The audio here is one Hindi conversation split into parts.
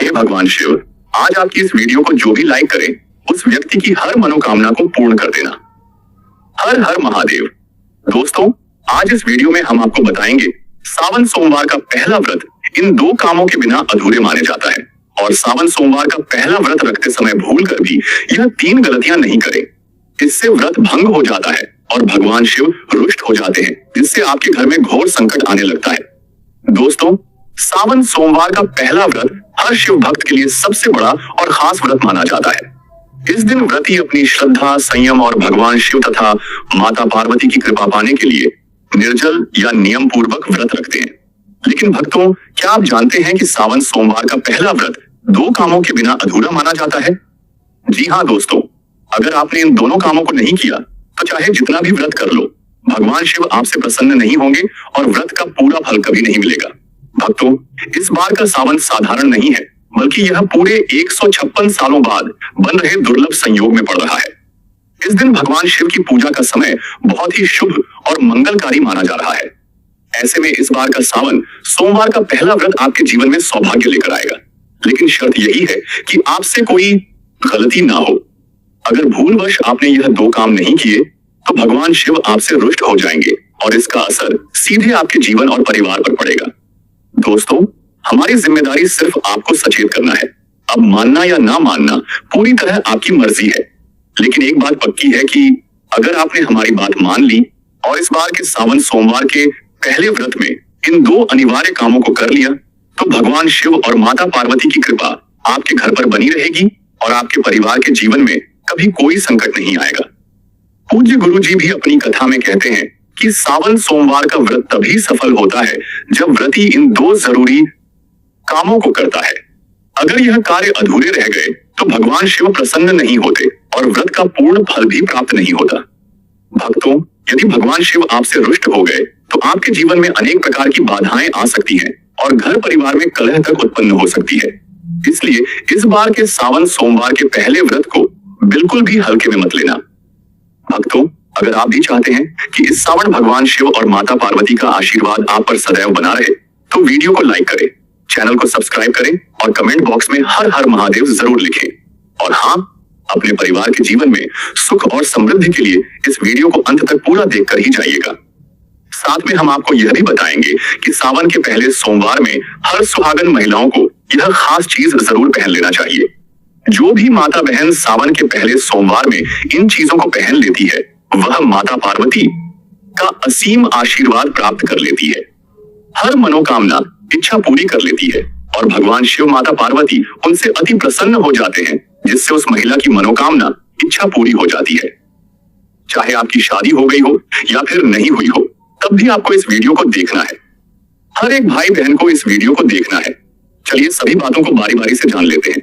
हे भगवान शिव, आज आपकी इस वीडियो को जो भी लाइक करे उस व्यक्ति की हर मनोकामना को पूर्ण कर देना। हर हर महादेव। दोस्तों, आज इस वीडियो में हम आपको बताएंगे सावन सोमवार का पहला व्रत इन दो कामों के बिना अधूरे माने जाता है। और सावन सोमवार का पहला व्रत रखते समय भूल कर भी यह 3 गलतियां नहीं करें। इससे व्रत भंग हो जाता है और भगवान शिव रुष्ट हो जाते हैं, जिससे आपके घर में घोर संकट आने लगता है। दोस्तों, सावन सोमवार का पहला व्रत हर शिव भक्त के लिए सबसे बड़ा और खास व्रत माना जाता है। इस दिन व्रती अपनी श्रद्धा, संयम और भगवान शिव तथा माता पार्वती की कृपा पाने के लिए निर्जल या नियम पूर्वक व्रत रखते हैं। लेकिन भक्तों, क्या आप जानते हैं कि सावन सोमवार का पहला व्रत 2 कामों के बिना अधूरा माना जाता है? जी हाँ दोस्तों, अगर आपने इन दोनों कामों को नहीं किया तो चाहे जितना भी व्रत कर लो, भगवान शिव आपसे प्रसन्न नहीं होंगे और व्रत का पूरा फल कभी नहीं मिलेगा। भक्तों, इस बार का सावन साधारण नहीं है, बल्कि यह पूरे 156 सालों बाद बन रहे दुर्लभ संयोग में पड़ रहा है। इस दिन भगवान शिव की पूजा का समय बहुत ही शुभ और मंगलकारी माना जा रहा है। ऐसे में इस बार का सावन सोमवार का पहला व्रत आपके जीवन में सौभाग्य लेकर आएगा। लेकिन शर्त यही है कि आपसे कोई गलती ना हो। अगर भूलवश आपने यह 2 काम नहीं किए तो भगवान शिव आपसे रुष्ट हो जाएंगे और इसका असर सीधे आपके जीवन और परिवार पर पड़ेगा। दोस्तों, हमारी जिम्मेदारी सिर्फ आपको सचेत करना है। अब मानना या ना मानना पूरी तरह आपकी मर्जी है। लेकिन एक बात पक्की है कि अगर आपने हमारी बात मान ली और इस बार के सावन सोमवार के पहले व्रत में इन 2 अनिवार्य कामों को कर लिया तो भगवान शिव और माता पार्वती की कृपा आपके घर पर बनी रहेगी और आपके परिवार के जीवन में कभी कोई संकट नहीं आएगा। पूज्य गुरु जी भी अपनी कथा में कहते हैं कि सावन सोमवार का व्रत तभी सफल होता है जब व्रती इन 2 जरूरी कामों को करता है। अगर यह कार्य अधूरे रह गए तो भगवान शिव प्रसन्न नहीं होते और व्रत का पूर्ण फल भी प्राप्त नहीं होता। भक्तों, यदि भगवान शिव आपसे रुष्ट हो गए तो आपके जीवन में अनेक प्रकार की बाधाएं आ सकती हैं और घर परिवार में कलह तक उत्पन्न हो सकती है। इसलिए इस बार के सावन सोमवार के पहले व्रत को बिल्कुल भी हल्के में मत लेना। भक्तों, अगर आप भी चाहते हैं कि इस सावन भगवान शिव और माता पार्वती का आशीर्वाद आप पर सदैव बना रहे तो वीडियो को लाइक करें, चैनल को सब्सक्राइब करें और कमेंट बॉक्स में हर हर महादेव जरूर लिखें। और हाँ, अपने परिवार के जीवन में सुख और समृद्धि के लिए इस वीडियो को अंत तक पूरा देखकर ही जाइएगा। साथ में हम आपको यह भी बताएंगे कि सावन के पहले सोमवार में हर सुहागन महिलाओं को यह खास चीज जरूर पहन लेना चाहिए। जो भी माता बहन सावन के पहले सोमवार में इन चीजों को पहन लेती है वह माता पार्वती का असीम आशीर्वाद प्राप्त कर लेती है, हर मनोकामना इच्छा पूरी कर लेती है और भगवान शिव माता पार्वती उनसे अति प्रसन्न हो जाते हैं, जिससे उस महिला की मनोकामना इच्छा पूरी हो जाती है। चाहे आपकी शादी हो गई हो या फिर नहीं हुई हो, तब भी आपको इस वीडियो को देखना है। हर एक भाई बहन को इस वीडियो को देखना है। चलिए सभी बातों को बारी बारी से जान लेते हैं।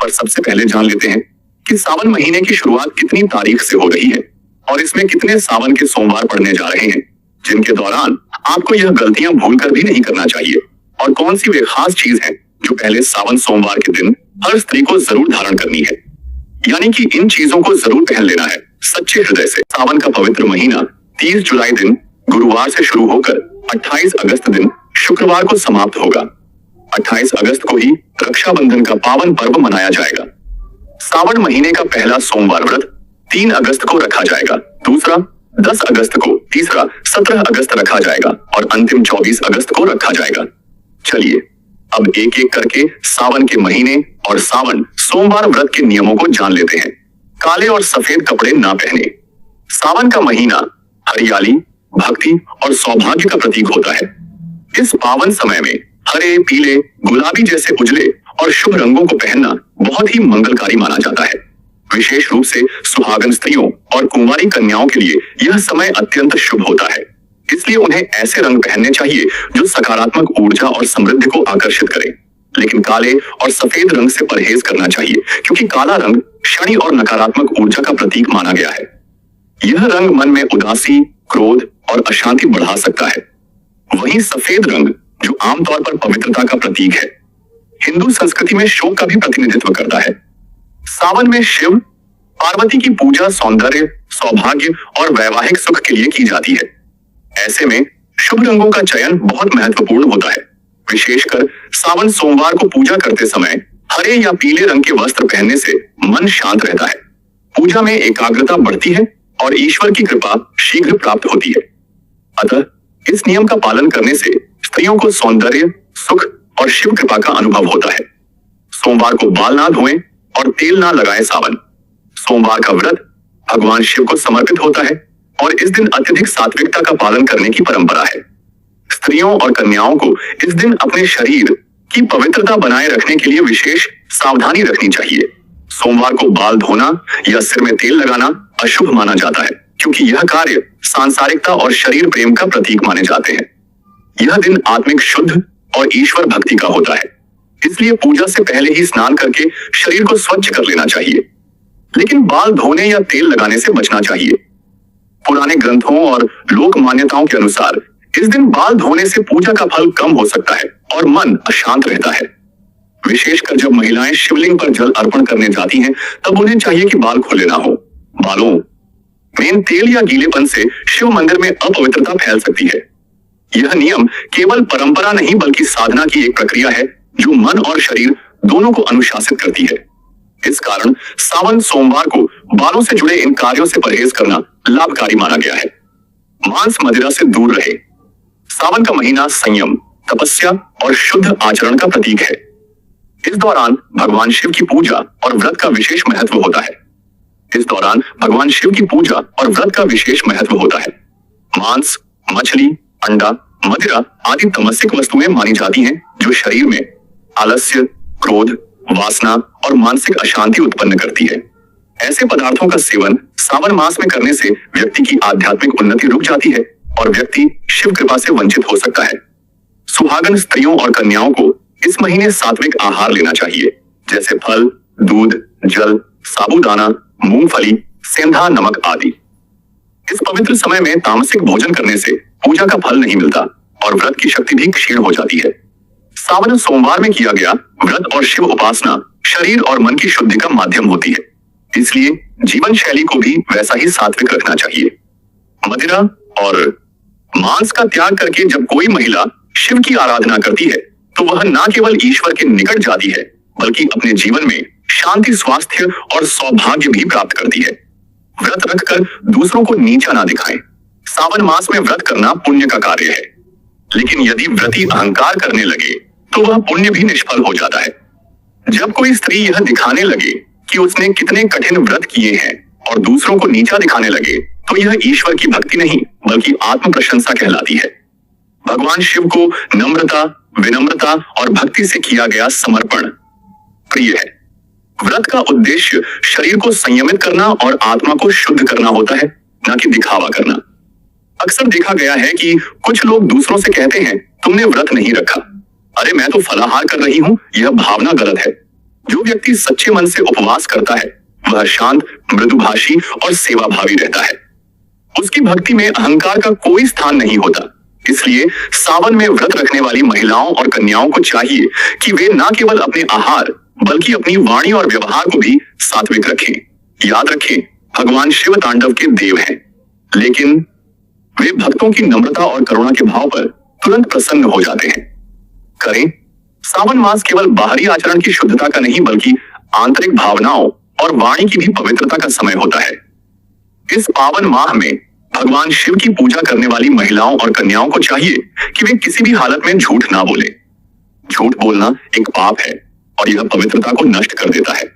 पर सबसे पहले जान लेते हैं कि सावन महीने की शुरुआत कितनी तारीख से हो रही है और इसमें कितने सावन के सोमवार पड़ने जा रहे हैं, जिनके दौरान आपको यह गलतियां भूलकर भी नहीं करना चाहिए। और कौन सी वे खास चीज है जो पहले सावन सोमवार के दिन हर स्त्री को जरूर धारण करनी है, यानी कि इन चीजों को जरूर पहन लेना है सच्चे हृदय से। सावन का पवित्र महीना 30 जुलाई दिन गुरुवार से शुरू होकर 28 अगस्त दिन शुक्रवार को समाप्त होगा। 28 अगस्त को ही रक्षाबंधन का पावन पर्व मनाया जाएगा। सावन महीने का पहला सोमवार व्रत 3 अगस्त को रखा जाएगा, दूसरा 10 अगस्त को, तीसरा 17 अगस्त रखा जाएगा और अंतिम 24 अगस्त को रखा जाएगा। चलिए अब एक एक करके सावन के महीने और सावन सोमवार व्रत के नियमों को जान लेते हैं। काले और सफेद कपड़े ना पहने। सावन का महीना हरियाली, भक्ति और सौभाग्य का प्रतीक होता है। इस पावन समय में हरे, पीले, गुलाबी जैसे उजले और शुभ रंगों को पहनना बहुत ही मंगलकारी माना जाता है। विशेष रूप से सुहागन स्त्रियों और कुंवारी कन्याओं के लिए यह समय अत्यंत शुभ होता है। इसलिए उन्हें ऐसे रंग पहनने चाहिए जो सकारात्मक ऊर्जा और समृद्धि को आकर्षित करें। लेकिन काले और सफेद रंग से परहेज करना चाहिए, क्योंकि काला रंग शनि और नकारात्मक ऊर्जा का प्रतीक माना गया है। यह रंग मन में उदासी, क्रोध और अशांति बढ़ा सकता है। वहीं सफेद रंग, जो आमतौर पर पवित्रता का प्रतीक है, हिंदू संस्कृति में शोक का भी प्रतिनिधित्व करता है। सावन में शिव पार्वती की पूजा सौंदर्य, सौभाग्य और वैवाहिक सुख के लिए की जाती है। ऐसे में शुभ रंगों का चयन बहुत महत्वपूर्ण होता है। विशेषकर सावन सोमवार को पूजा करते समय हरे या पीले रंग के वस्त्र पहनने से मन शांत रहता है, पूजा में एकाग्रता बढ़ती है और ईश्वर की कृपा शीघ्र प्राप्त होती है। अतः इस नियम का पालन करने से स्त्रियों को सौंदर्य, सुख और शिव कृपा का अनुभव होता है। सोमवार को बाल ना धोएं और तेल ना लगाएं। सावन सोमवार का व्रत भगवान शिव को समर्पित होता है और इस दिन अत्यधिक सात्विकता का पालन करने की परंपरा है। स्त्रियों और कन्याओं को इस दिन अपने शरीर की पवित्रता बनाए रखने के लिए विशेष सावधानी रखनी चाहिए। सोमवार को बाल धोना या सिर में तेल लगाना अशुभ माना जाता है, क्योंकि यह कार्य सांसारिकता और शरीर प्रेम का प्रतीक माने जाते हैं। यह दिन आत्मिक शुद्ध और ईश्वर भक्ति का होता है, इसलिए पूजा से पहले ही स्नान करके शरीर को स्वच्छ कर लेना चाहिए, लेकिन बाल धोने या तेल लगाने से बचना चाहिए। पुराने ग्रंथों और लोक मान्यताओं के अनुसार इस दिन बाल धोने से पूजा का फल कम हो सकता है और मन अशांत रहता है। विशेषकर जब महिलाएं शिवलिंग पर जल अर्पण करने जाती हैं, तब उन्हें चाहिए कि बाल खुले ना हो। बालों में तेल या गीलेपन से शिव मंदिर में अपवित्रता फैल सकती है। यह नियम केवल परंपरा नहीं बल्कि साधना की एक प्रक्रिया है जो मन और शरीर दोनों को अनुशासित करती है। इस कारण सावन सोमवार को बालों से जुड़े इन कार्यों से परहेज करना लाभकारी माना गया है। मांस मदिरा से दूर रहे। सावन का महीना संयम, तपस्या और शुद्ध आचरण का प्रतीक है। इस दौरान भगवान शिव की पूजा और व्रत का विशेष महत्व होता है। मांस, मछली, अंडा, मदिरा आदि तमसिक वस्तुएं मानी जाती हैं जो शरीर में आलस्य, क्रोध, वासना और मानसिक अशांति उत्पन्न करती है। ऐसे पदार्थों का सेवन सावन मास में करने से व्यक्ति की आध्यात्मिक उन्नति रुक जाती है और व्यक्ति शिव कृपा से वंचित हो सकता है। सुहागन स्त्रियों और कन्याओं को इस महीने सात्विक आहार लेना चाहिए, जैसे फल, दूध, जल, साबूदाना, मूंगफली, सेंधा नमक आदि। इस पवित्र समय में तामसिक भोजन करने से पूजा का फल नहीं मिलता और व्रत की शक्ति भी क्षीण हो जाती है। सावन सोमवार में किया गया व्रत और शिव उपासना शरीर और मन की शुद्धि का माध्यम होती है, इसलिए जीवन शैली को भी वैसा ही सात्विक रखना चाहिए। मदिरा और मांस का त्याग करके जब कोई महिला शिव की आराधना करती है तो वह न केवल ईश्वर के निकट जाती है बल्कि अपने जीवन में शांति, स्वास्थ्य और सौभाग्य भी प्राप्त करती है। व्रत रखकर दूसरों को नीचा ना दिखाएं। सावन मास में व्रत करना पुण्य का कार्य है, लेकिन यदि व्रती अहंकार करने लगे तो वह पुण्य भी निष्फल हो जाता है। जब कोई स्त्री यह दिखाने लगे कि उसने कितने कठिन व्रत किए हैं और दूसरों को नीचा दिखाने लगे तो यह ईश्वर की भक्ति नहीं बल्कि आत्म प्रशंसा कहलाती है। भगवान शिव को नम्रता, विनम्रता और भक्ति से किया गया समर्पण प्रिय है। व्रत का उद्देश्य शरीर को संयमित करना और आत्मा को शुद्ध करना होता है, न कि दिखावा करना। अक्सर देखा गया है कि कुछ लोग दूसरों से कहते हैं, तुमने व्रत नहीं रखा, अरे मैं तो फलाहार कर रही हूं। यह भावना गलत है। जो व्यक्ति सच्चे मन से उपवास करता है वह शांत, मृदुभाषी और सेवाभावी रहता है। उसकी भक्ति में अहंकार का कोई स्थान नहीं होता। इसलिए सावन में व्रत रखने वाली महिलाओं और कन्याओं को चाहिए कि वे न केवल अपने आहार बल्कि अपनी वाणी और व्यवहार को भी सात्विक रखें। याद रखें, भगवान शिव तांडव के देव हैं, लेकिन वे भक्तों की नम्रता और करुणा के भाव पर तुरंत प्रसन्न हो जाते हैं। करें। सावन मास केवल बाहरी आचरण की शुद्धता का नहीं बल्कि आंतरिक भावनाओं और वाणी की भी पवित्रता का समय होता है। इस पावन माह में भगवान शिव की पूजा करने वाली महिलाओं और कन्याओं को चाहिए कि वे किसी भी हालत में झूठ ना बोले। झूठ बोलना एक पाप है और यह पवित्रता को नष्ट कर देता है।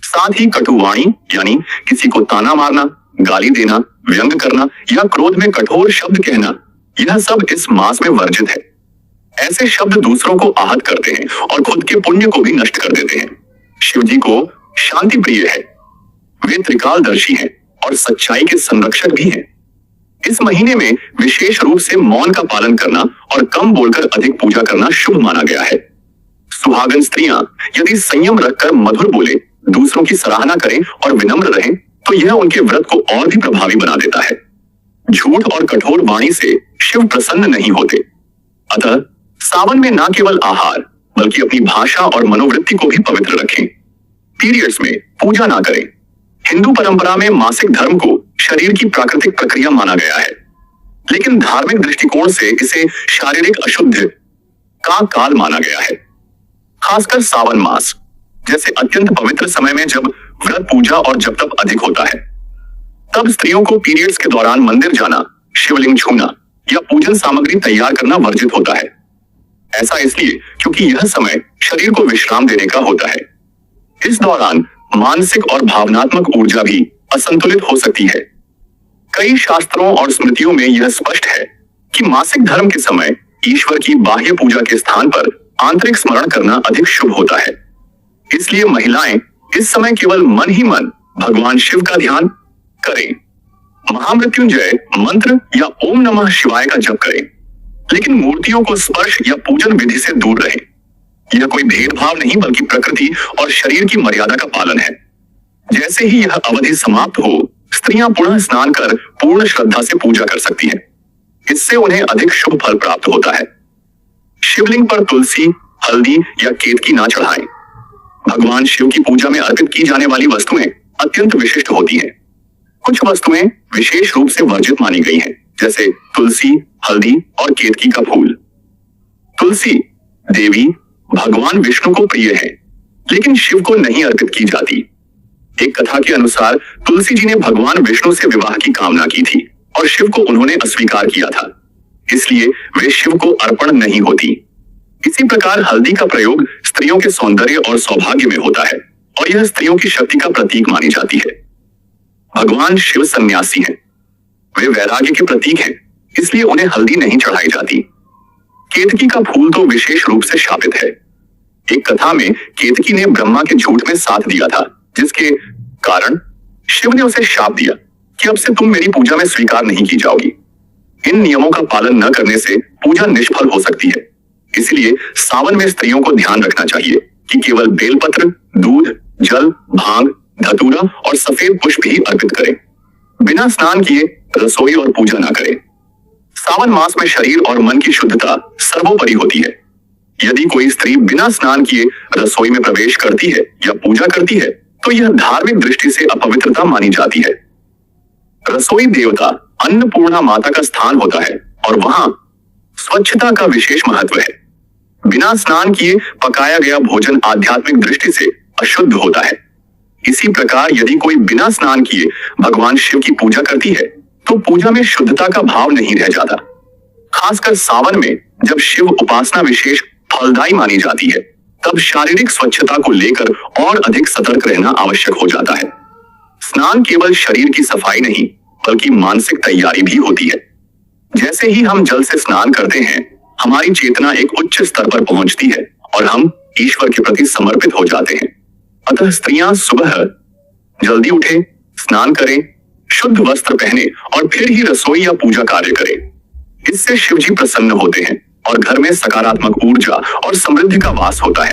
साथ ही कटु वाणी यानी किसी को ताना मारना, गाली देना, व्यंग करना या क्रोध में कठोर शब्द कहना, यह सब इस मास में वर्जित है। ऐसे शब्द दूसरों को आहत करते हैं और खुद के पुण्य को भी नष्ट कर देते हैं। शिव जी को शांति प्रिय है। वे त्रिकालदर्शी हैं और सच्चाई के संरक्षक भी हैं। इस महीने में विशेष रूप से मौन का पालन करना और कम बोलकर अधिक पूजा करना शुभ माना गया है। सुहागन स्त्रियां यदि संयम रखकर मधुर बोले, दूसरों की सराहना करें और विनम्र रहें तो यह उनके व्रत को और भी प्रभावी बना देता है। झूठ और कठोर वाणी से शिव प्रसन्न नहीं होते। अतः सावन में न केवल आहार बल्कि अपनी भाषा और मनोवृत्ति को भी पवित्र रखें। पीरियड्स में पूजा ना करें। हिंदू परंपरा में मासिक धर्म को शरीर की प्राकृतिक प्रक्रिया माना गया है, लेकिन धार्मिक दृष्टिकोण से इसे शारीरिक अशुद्ध का काल माना गया है। खासकर सावन मास जैसे अत्यंत पवित्र समय में जब व्रत, पूजा और जप तप अधिक होता है, तब स्त्रियों को पीरियड्स के दौरान मंदिर जाना, शिवलिंग छूना या पूजन सामग्री तैयार करना वर्जित होता है। ऐसा इसलिए क्योंकि यह समय शरीर को विश्राम देने का होता है। इस दौरान मानसिक और भावनात्मक ऊर्जा भी असंतुलित हो सकती है। कई शास्त्रों और स्मृतियों में यह स्पष्ट है कि मासिक धर्म के समय ईश्वर की बाह्य पूजा के स्थान पर आंतरिक स्मरण करना अधिक शुभ होता है। इसलिए महिलाएं इस समय केवल मन ही मन भगवान शिव का ध्यान करें, महामृत्युंजय मंत्र या ओम नमः शिवाय का जप करें, लेकिन मूर्तियों को स्पर्श या पूजन विधि से दूर रहें। यह कोई भेदभाव नहीं बल्कि प्रकृति और शरीर की मर्यादा का पालन है। जैसे ही यह अवधि समाप्त हो, स्त्रियां पुनः स्नान कर पूर्ण श्रद्धा से पूजा कर सकती हैं। इससे उन्हें अधिक शुभ फल प्राप्त होता है। शिवलिंग पर तुलसी, हल्दी या केतकी ना चढ़ाएं। भगवान शिव की पूजा में अर्पित की जाने वाली वस्तुएं अत्यंत विशिष्ट होती हैं। कुछ वस्तुएं विशेष रूप से वर्जित मानी गई हैं, जैसे तुलसी, हल्दी और केतकी का फूल। तुलसी देवी भगवान विष्णु को प्रिय है, लेकिन शिव को नहीं अर्पित की जाती। एक कथा के अनुसार तुलसी जी ने भगवान विष्णु से विवाह की कामना की थी और शिव को उन्होंने अस्वीकार किया था, इसलिए वे शिव को अर्पण नहीं होती। इसी प्रकार हल्दी का प्रयोग स्त्रियों के सौंदर्य और सौभाग्य में होता है और यह स्त्रियों की शक्ति का प्रतीक मानी जाती है। भगवान शिव सन्यासी हैं, वे वैराग्य के प्रतीक हैं, इसलिए उन्हें हल्दी नहीं चढ़ाई जाती। केतकी का फूल तो विशेष रूप से शापित है। एक कथा में केतकी ने ब्रह्मा के झूठ में साथ दिया था, जिसके कारण शिव ने उसे शाप दिया कि अब से तुम मेरी पूजा में स्वीकार नहीं की जाओगी। इन नियमों का पालन न करने से पूजा निष्फल हो सकती है। इसलिए सावन में स्त्रियों को ध्यान रखना चाहिए कि केवल बेलपत्र, दूध, जल, भांग, धतूरा और सफेद पुष्प ही अर्पित करें। बिना स्नान किए रसोई और पूजा ना करें। सावन मास में शरीर और मन की शुद्धता सर्वोपरि होती है। यदि कोई स्त्री बिना स्नान किए रसोई में प्रवेश करती है या पूजा करती है, तो यह धार्मिक दृष्टि से अपवित्रता मानी जाती है। रसोई देवता अन्नपूर्णा माता का स्थान होता है और वहां स्वच्छता का विशेष महत्व है। बिना स्नान किए पकाया गया भोजन आध्यात्मिक दृष्टि से अशुद्ध होता है। इसी प्रकार यदि कोई बिना स्नान किए भगवान शिव की पूजा करती है, तो पूजा में शुद्धता का भाव नहीं रह जाता। खासकर सावन में जब शिव उपासना विशेष फलदायी मानी जाती है, तब शारीरिक स्वच्छता को लेकर और अधिक सतर्क रहना आवश्यक हो जाता है। स्नान केवल शरीर की सफाई नहीं बल्कि मानसिक तैयारी भी होती है। जैसे ही हम जल से स्नान करते हैं, हमारी चेतना एक उच्च स्तर पर पहुंचती है और हम ईश्वर के प्रति समर्पित हो जाते हैं। अतः स्त्रियां सुबह जल्दी उठें, स्नान करें, शुद्ध वस्त्र पहने और फिर ही रसोई या पूजा कार्य करें। इससे शिव जी प्रसन्न होते हैं और घर में सकारात्मक ऊर्जा और समृद्धि का वास होता है।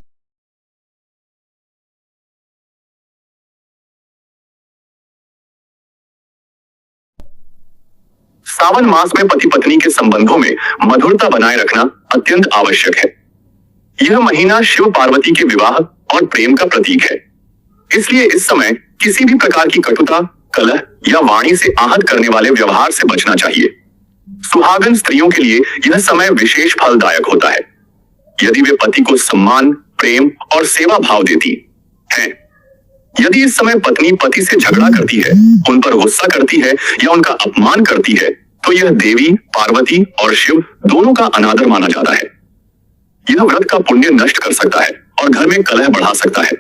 सावन मास में पति पत्नी के संबंधों में मधुरता बनाए रखना अत्यंत आवश्यक है। यह महीना शिव पार्वती के विवाह और प्रेम का प्रतीक है। इसलिए इस समय किसी भी प्रकार की कटुता, कलह या वाणी से आहत करने वाले व्यवहार से बचना चाहिए। सुहागन स्त्रियों के लिए यह समय विशेष फलदायक होता है यदि वे पति को सम्मान, प्रेम और सेवा भाव देती हैं। यदि इस समय पत्नी पति से झगड़ा करती है, उन पर गुस्सा करती है या उनका अपमान करती है, तो यह देवी, पार्वती और शिव दोनों का अनादर माना जाता है। यह व्रत का पुण्य नष्ट कर सकता है और घर में कलह बढ़ा सकता है।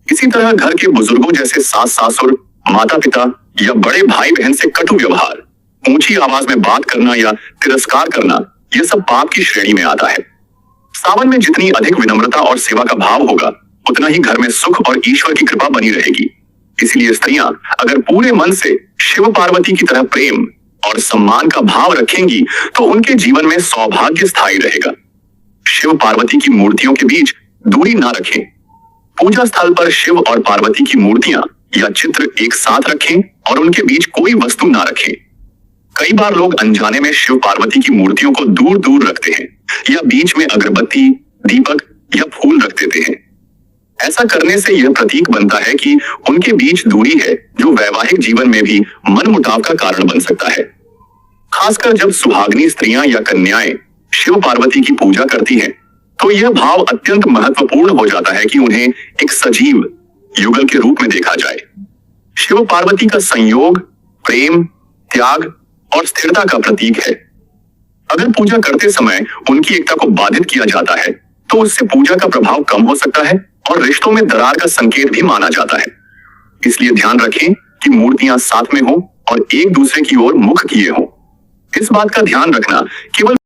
इसी तरह घर के बुजुर्गों जैसे सास ससुर, माता पिता या बड़े भाई बहन से कटु व्यवहार, ऊंची आवाज में बात करना या तिरस्कार करना, यह सब पाप की श्रेणी में आता है। सावन में जितनी अधिक विनम्रता और सेवा का भाव होगा, उतना ही घर में सुख और ईश्वर की कृपा बनी रहेगी। इसलिए स्त्रियां अगर पूरे मन से शिव पार्वती की तरह प्रेम और सम्मान का भाव रखेंगी, तो उनके जीवन में सौभाग्य स्थायी रहेगा। शिव पार्वती की मूर्तियों के बीच दूरी ना रखें। पूजा स्थल पर शिव और पार्वती की मूर्तियां या चित्र एक साथ रखें और उनके बीच कोई वस्तु ना रखें। कई बार लोग अनजाने में शिव पार्वती की मूर्तियों को दूर दूर रखते हैं या बीच में अगरबत्ती, दीपक या फूल रख देते हैं। ऐसा करने से यह प्रतीक बनता है कि उनके बीच दूरी है, जो वैवाहिक जीवन में भी मनमुटाव का कारण बन सकता है। खासकर जब सुहागनी स्त्रियां या कन्याएं शिव पार्वती की पूजा करती हैं, तो यह भाव अत्यंत महत्वपूर्ण हो जाता है कि उन्हें एक सजीव युगल के रूप में देखा जाए। शिव पार्वती का संयोग प्रेम, त्याग और स्थिरता का प्रतीक है। अगर पूजा करते समय उनकी एकता को बाधित किया जाता है तो उससे पूजा का प्रभाव कम हो सकता है और रिश्तों में दरार का संकेत भी माना जाता है। इसलिए ध्यान रखें कि मूर्तियां साथ में हो और एक दूसरे की ओर मुख किए हों। इस बात का ध्यान रखना केवल